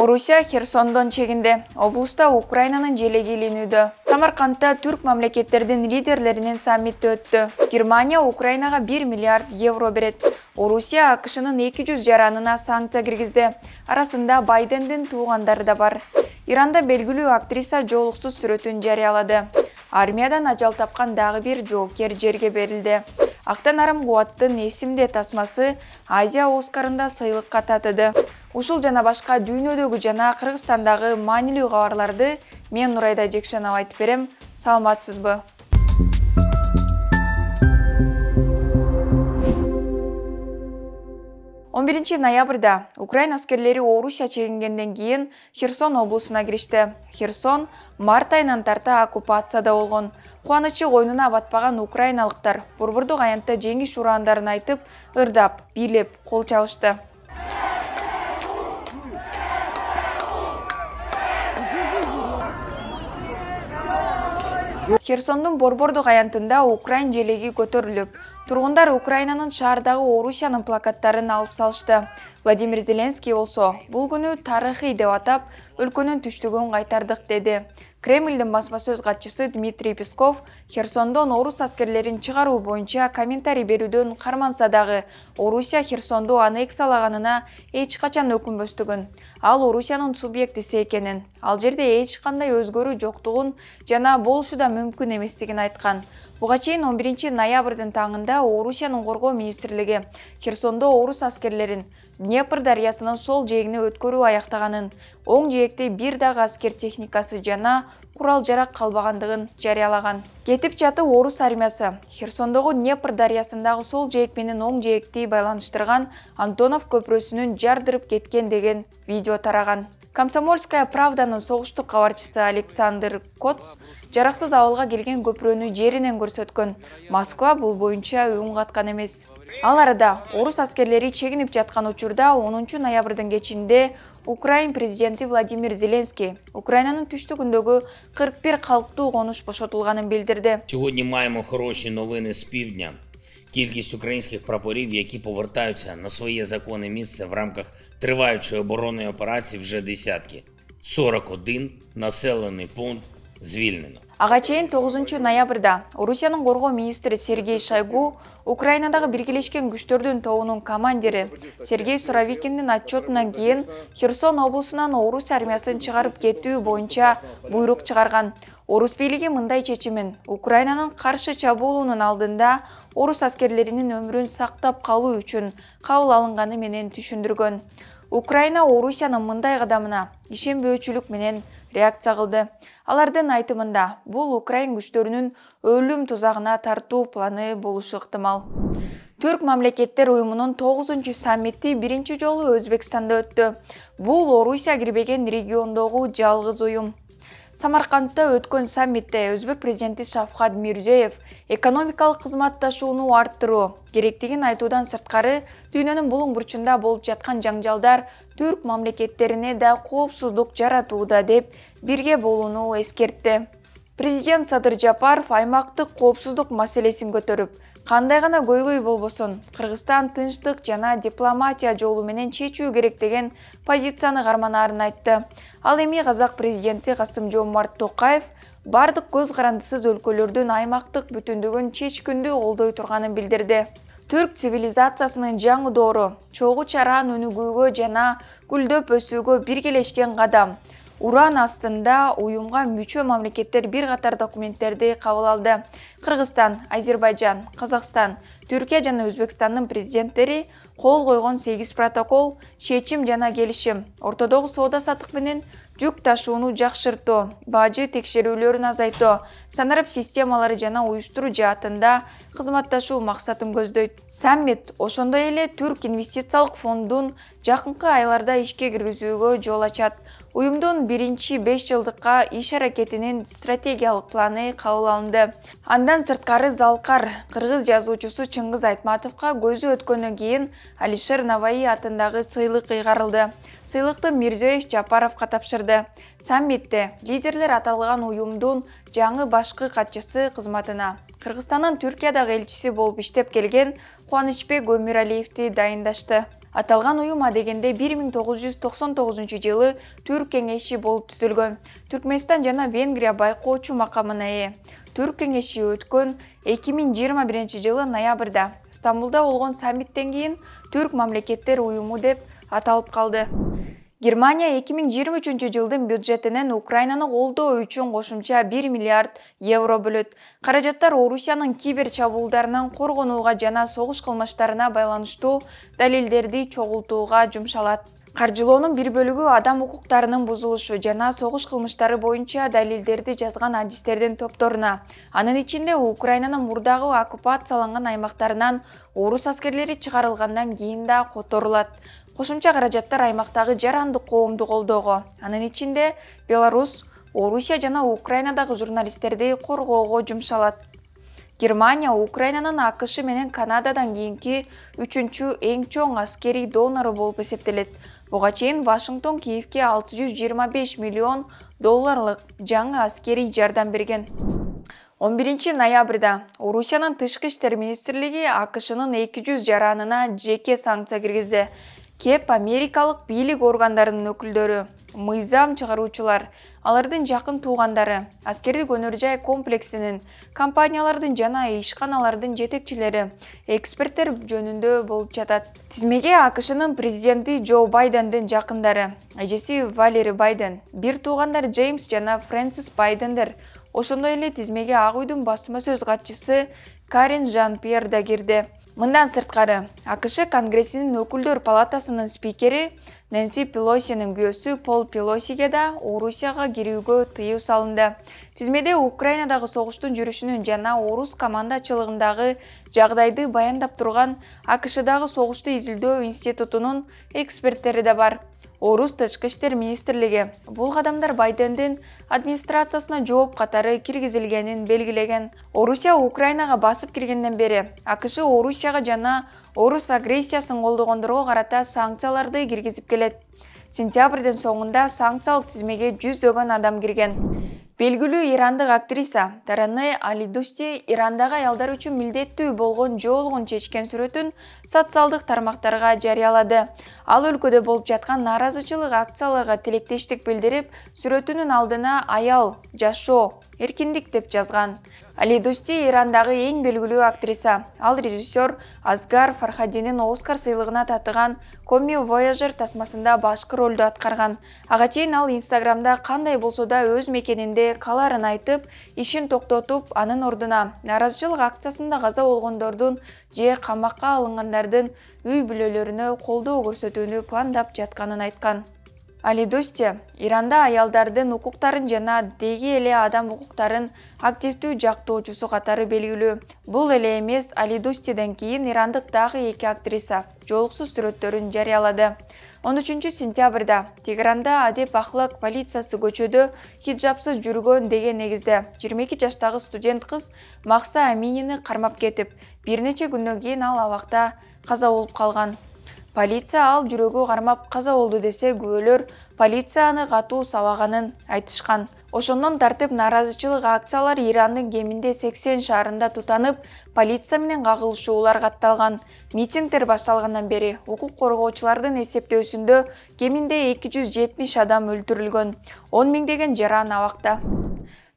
Орусия Херсондон чегинде. Облуста Украинанын желеги илинүүдө. Самаркандта түрк мамлекеттердин лидерлеринин саммити өттү. Германия Украинага 1 миллиард евро берет. Орусия АКШнын 200 жаранына санкция киргизди. Арасында Байдендин туугандары да бар. Иранда белгилүү актриса жоолуксуз сүрөтүн жарыялады. Армиядан ажал тапкан дагы бир жоокер жерге берилди. Актан арым кубаттын эсимде тасмасы Азия Оскарында сыйлыкка татыды. Ушул жана башка дүйнөдөгү жана Кыргызстандагы маанилүү кабарларды мен Нурайда Жекшенова айтып берем. Саламатсызбы? 11 ноябрда Украина аскерлери Орусия чегингенден кийин Херсон облусуна киришти. Херсон март айынан тарта оккупацияда болгон. Кубанычы койнуна батпаган украиналыктар борбордук аянтта жеңиш ураандарын айтып, ырдап, бийлеп, кол чабышты. Херсондун борбордук аянтында Украин желеги көтөрүлүп, тургундар Украинанын шаардагы Орусиянын плакаттарын алып салышты. Владимир Зеленский болсо, бул күнү тарыхый деп атап, өлкөнүн түштүгүн кайтардык деди. Кремлдин басма-сөз катчысы Дмитрий Песков Херсондон орус аскерлерин чыгаруу боюнча комментарий берүүдөн карманса дагы, Орусия Херсонду аннексиялаганына эч качан өкүнбөстүгүн, ал Орусиянын субъектиси экенин, ал жерде эч кандай өзгөрүү жоктугун жана болушу да мүмкүн эместигин айткан. Буга чейин 11 ноябрдын таңында Орусиянын коргоо министрлиги Херсондо орус аскерлерин Днепр дарыясынын сол жээгине өткөрүү аяктаганын, оң жээкте бир дагы аскер техникасы жана курал-жарак калбагандыгын жарыялаган. Кетип жатып орус армиясы Херсондогу Днепр дарыясындагы сол жээк менен оң жээкти байланыштырган Антонов көпүрөсүнүн жардырып кеткен деген видео тараган. Комсомольская правданын согуштук кабарчысы Александр Коц жараксыз абалга келген көпүрөнү жеринен көрсөткөн. Москва бул боюнча үн каткан эмес. Ал арада орус аскерлери чегинип жаткан учурда 10 ноябрдын кечинде Украин президенти Владимир Зеленский Украинанын түштүгүндөгү 41 калктуу конуш бошотулганын билдирди. Сьогодні маємо хороші новини з півдня. Кількість українських прапорів, які повертаються на своє законне місце в рамках триваючої оборонної операції, вже десятки. 41 населений пункт звільнено. Ага чейин 9 ноябрда Орусиянын коргоо министри Сергей Шойгу Украинадагы биргелешкен күчтөрдүн тобунун командири Сергей Суровикиндин отчетунан кийин Херсон облусунан орус армиясын чыгарып кетүү боюнча буйрук чыгарган. Орус бийлиги мындай чечимин Украинанын каршы чабуулунун алдында орус аскерлеринин өмүрүн сактап калуу үчүн кабыл алынганы менен түшүндүргөн. Украина Орусиянын мындай кадамына ишенбөөчүлүк менен реакция кылды. Алардын айтымында бул Украин күчтөрүнүн өлүм тузагына тартуу планы болушу ыктымал. Түрк мамлекеттер уюмунун 9 саммити биринчи жолу Өзбекстанда өттү. Бул Орусия кирбеген региондогу жалгыз уюм. Самаркандта өткөн саммитте Өзбек президенти Шавкат Мирзиёев экономикалык кызматташууну арттыруу керектигин айтуудан сырткары дүйнөнүн булуң бурчунда болуп жаткан жаңжалдар түрк мамлекеттерине да коопсуздук жаратууда деп бирге болууну эскертти. Президент Садыр Жапаров аймактык коопсуздук маселесин көтөрүп, кандай гана көйгөй болбосун, Кыргызстан тынчтык жана дипломатия жолу менен чечүү керек деген позицияны карманаарын айтты. Ал эми Казак президенти Касым-Жомарт Токаев бардык көз карандысыз өлкөлөрдүн аймактык бүтүндүгүн чечкүндү колдой турганын билдирди. Түрк цивилизациясынын жаңы доору, чогуу чараан өнүгүүгө жана гүлдөп өсүүгө биргелешкен кадам. Уран астында уюмга мүчө мамлекеттер бир катар документтерди кабыл алды. Кыргызстан, Азербайжан, Казакстан, Түркия жана Өзбекстандын президенттери кол койгон 8 протокол, чечим жана келишим ортодогу соода-саттык менен жүк ташууну жакшыртуу, бажы текшерүүлөрүн азайтуу, санарып системалары жана уюштуруу жаатында кызматташуу максатын көздөйт. Саммит ошондой эле Түрк инвестициялык фондун жакынкы айларда ишке киргизүүгө жол ачат. Уюмдун биринчи 5 жылдыкка иш аракетинин стратегиялык планы кабыл алынды. Андан сырткары Залкар кыргыз жазуучусу Чыңгыз Айтматовго көзү өткөндөн кийин Алишер Наваи атындагы сыйлык ыйгарылды. Сыйлыкты Мирзиёев Жапаровго тапшырды. Саммитте лидерлер аталган уюмдун жаңы башкы катчысы кызматына Кыргызстандын Түркиядагы элчиси болуп иштеп келген Кубанычбек Өмүралиевди дайындашты. Аталган уюм адегенде 1999 Түрк кеңеши болуп түзүлгөн. Түркменстан жана Венгрия байкоочу макамына ээ. Түрк кеңеши өткөн 2021 жылы ноябрда Стамбулда болгон саммиттен кийин Түрк мамлекеттер уюму деп аталып калды. Германия 2023 жылдын бюджетинен Украинаны колдоо үчүн кошумча 1 миллиард евро бөлөт. Каражаттар Орусиянын кибер чабуулдарынан коргонууга жана согуш кылмыштарына байланыштуу далилдерди чогултууга жумшалат. Каржылоонун бир бөлүгү адам укуктарынын бузулушу жана согуш кылмыштары боюнча далилдерди жазган адистердин топторуна, анын ичинде Украинанын мурдагы оккупацияланган аймактарынан орус аскерлери чыгарылгандан кийин да которулат. Кошумча каражаттар аймактагы жарандык коомду колдоого, анын ичинде Беларусь, Орусия жана Украинадагы журналисттерди коргоого жумшалат. Германия Украинанын АКШ менен Канададан кийинки 3-чү эң чоң аскерий донору болуп эсептелет. Буга чейин Вашингтон Киевке 625 миллион долларлык жаңы аскерий жардам берген. 11 ноябрда Орусиянын тышкы иштер министрлиги АКШнын 200 жаранына жеке санкция киргизди. Кеп америкалык бийлик органдарынын өкүлдөрү, мыйзам чыгаруучулар, алардын жакын туугандары, аскердик өнөр жай комплексинин, компаниялардын жана ишканалардын жетекчилери, эксперттер жөнүндө болуп жатат. Тизмеге АКШнын президенти Джо Байдендин жакындары, эжеси Валери Байден, бир туугандар Джеймс жана Фрэнсис Байдендер, ошондой эле тизмеге Ак үйдүн басма сөз катчысы Карин Жан-Пьер да кирди. Мындан сырткары, АКШ Конгрессинин өкүлдөр палатасынын спикери Нэнси Пелосинин күйөөсү Пол Пелосиге да Орусияга кирүүгө тыюу салынды. Тизмеде Украинадагы согуштун жүрүшүнүн жана орус командачылыгындагы жагдайды баяндап турган АКШдагы согушту изилдөө институтунун эксперттери да бар. Орус тышкы иштер министрлиги бул кадамдар Байдендин администрациясына жооп катары киргизилгенин белгилеген. Орусия Украинага басып киргенден бери АКШ Орусияга жана орус агрессиясын колдогондорго карата санкцияларды киргизип келет. Сентябрдын соңунда санкциялык тизмеге 100 адам кирген. Белгилүү ирандык актриса Таранэ Алидусти Ирандагы аялдар үчүн милдеттүү болгон жоолугун чечкен сүрөтүн социалдык тармактарга жарыялады. Ал өлкөдө болуп жаткан нааразычылык акцияларга тилектештик билдирип, сүрөтүнүн алдына аял, жашоо, эркиндик деп жазган. Алидусти Ирандагы эң белгилүү актриса. Ал режиссер Асгар Фархадинин Оскар сыйлыгына татыган Коми Voyager тасмасында башкы ролду аткарган. Ага чейин ал Инстаграмда кандай болсо да өз мекенинде каларын айтып, ишин токтотуп, анын ордуна нааразычылык акциясында каза болгондордун же камакка алынгандардын үй бүлөлөрүнө колдоо көрсөтүүнү пландап жатканын айткан. Алидусти Иранда аялдардын укуктарын жана деги эле адам укуктарын активдүү жактоочусу катары белгилүү. Бул эле эмес, Алидустиден кийин ирандык дагы 2 актриса жоолуксуз сүрөттөрүн жарыялады. 13 сентябрда Тегеранда адеп ахлак полициясы көчөдө хиджабсыз жүргөн деген негизде 22 жаштагы студент кыз Макса Аминини кармап кетип, бир нече күндөн кийин ал абакта каза болуп калган. Полиция ал жүрөгү кармап каза болду десе, күбөлөр полицияны катуу сабаганын айтышкан. Ошондон тартып нааразычылык акциялар Ирандын кеминде 80 шаарында тутанып, полиция менен кагылышуулар катталган. Митингдер башталгандан бери укук коргоочулардын эсептөөсүндө кеминде 270 адам өлтүрүлгөн, 10 миңдеген жаран абакта.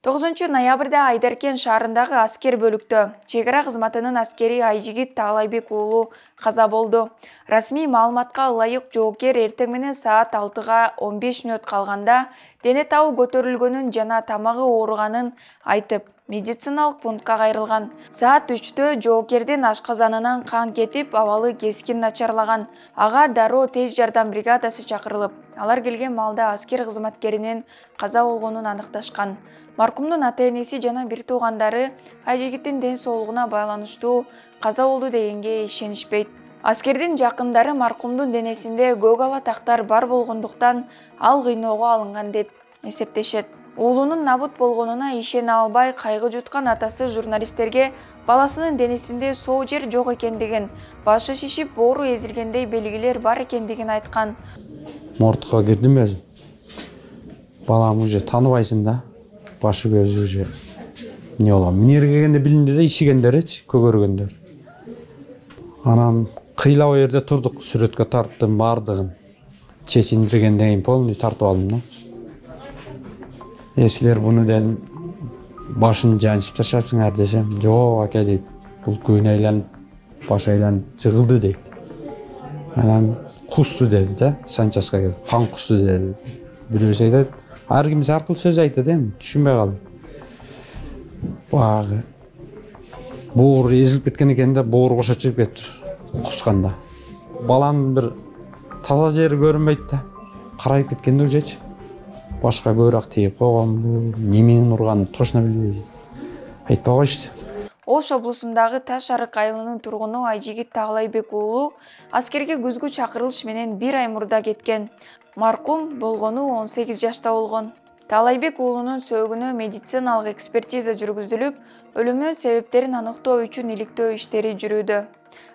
9 ноябрда Айдаркен шаарындагы аскер бөлүктө чек ара кызматынын аскери Айжигит Таалайбек уулу каза болду. Расмий маалыматка ылайык жоокер эртең менен саат 6-га 15 мүнөт калганда дене табы көтөрүлгөнүн жана тамагы ооруганын айтып, медициналык пунктка кайрылган. Саат 3-тө жоокердин ашказанынан кан кетип, абалы кескин начарлаган. Ага дароо тез жардам бригадасы чакырылып, алар келген маалда аскер кызматкеринин каза болгонун аныкташкан. Маркумдун ата-энеси жана бир туугандары Айжигиттин ден соолугуна байланыштуу каза болду дегенге ишенишпейт. Аскердин жакындары маркумдун денесинде көк ала тактар бар болгондуктан ал кыйноого алынган деп эсептешет. Уулунун набут болгонуна ишене албай кайгы жуткан атасы журналисттерге баласынын денесинде соо жер жок экендигин, башы шишип, боору эзилгендей белгилер бар экендигин айткан. Мортко кирдим өзүм. Балам уже тааныбайсың да. Башы көзү уже не болом. Минерге келгенде билинди да, ишигендерчи, көгөргөндөр. Анан Кыйлау жерде турдук, сүрөткө тарттым бардыгын. Чечиндиргенден кийин полный тартып алдым да. Силер буну дедим, башын жанчып ташапсыңар десем, жок аке дейт. Бул күн айланып, баш айланып жыгылды дейт. Анан кусту деди да, Санчаска келип, қан кусту деди. Бирөөсү айтат, ар ким ар кыл сөз айтат эми, түшүнбөй калдым. Багы боор эзилип кеткен экен да, боор кошо чыгып кетти кусканда. Баланын бир таза жери көрүнбөйт да, карайып кеткенде ужечи. Башка көбүрөөк тийип койгонбу, неменин урганын точно билбейбиз. Айтпай коюшту. Ош облусундагы Таш Арык айылынын тургуну Айжигит Таалайбек уулу аскерге күзгү чакырылыш менен 1 ай мурда кеткен. Маркум болгону 18 жашта болгон. Таалайбек уулунун сөөгүнө медициналык экспертиза жүргүзүлүп, өлүмүнүн себептерин аныктоо үчүн иликтөө иштери жүрүүдө.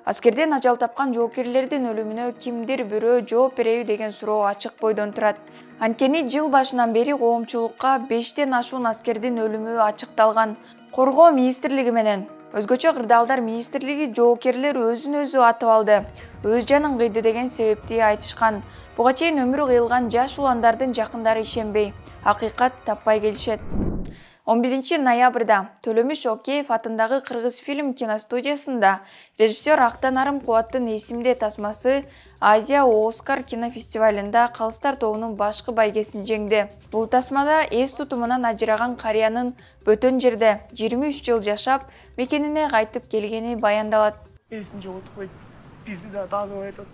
Аскерден ажал тапкан жоокерлердин өлүмүнө кимдир бирөө жооп береби деген суроо ачык бойдон турат. Анткени жыл башынан бери коомчулукка 5тен ашуун аскердин өлүмү ачыкталган. Коргоо министрлиги менен өзгөчө кырдаалдар министрлиги жоокерлер өзүн өзү атып алды, өз жанын кыйды деген себепти айтышкан. Буга чейин өмүрү кыйылган жаш уландардын жакындары ишенбей, акыйкат таппай келишет. 11 ноябрда Төлөмүш Океев атындагы Кыргыз фильм киностудиясында режиссер Актан Арым Кубаттын эсимде тасмасы Азия Оскар кинофестивалында Калыстар тобунун башкы байгесин жеңди. Бул тасмада эс тутумунан ажыраган карыянын бөтөн жерде 23 жыл жашап, мекенине кайтып келгени баяндалат. Эсин жоготуп бизди да тааныбай атат.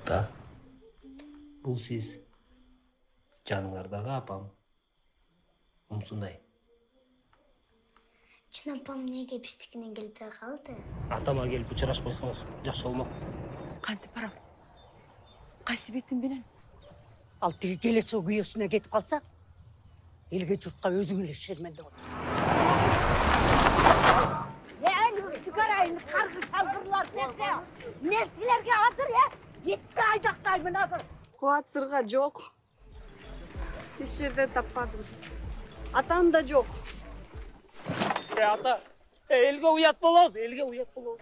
Да. Бул сиз жаныңардагы апам. Умсунай. Чын апам неге биздикине келбей калды? Атама келип учурашпасаңыз жакшы болмок. Кантип барам? Кайсы бетим менен? Ал тиги келесо күйөөсүнө кетип калса, элге журтка өзүң эле шермендеп отурсуң. Карайын, каргы шалгырлар нерсе? Мен силерге азыр, Итти айдактаймын азыр. Кубат сырга жок. Эч жерде таппадым. Атам да жок. Ата, элге уят болобуз, элге уят болобуз.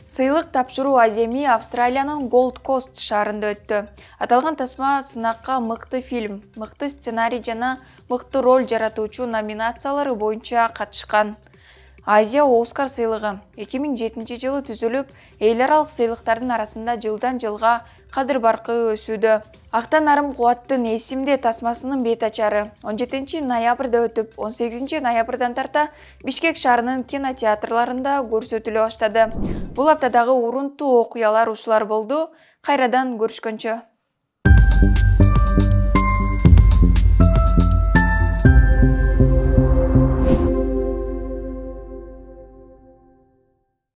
Сыйлык тапшыруу аземи Австралиянын Голд Кост шаарында өттү. Аталган тасма сынакка мыкты фильм, мыкты сценарий жана мыкты роль жаратуучу номинациялары боюнча катышкан. Азия Оскар сыйлыгы 2007 жылы түзүлүп, эл аралык сыйлыктардын арасында жылдан жылга кадыр баркы өсүүдө. Актан Арым Кубаттын эсимде тасмасынын бет ачары 17 ноябрда өтүп, 18 ноябрдан тарта Бишкек шаарынын кинотеатрларында көрсөтүлө баштады. Бул аптадагы урунтуу окуялар ушулар болду. Кайрадан көрүшкөнчө.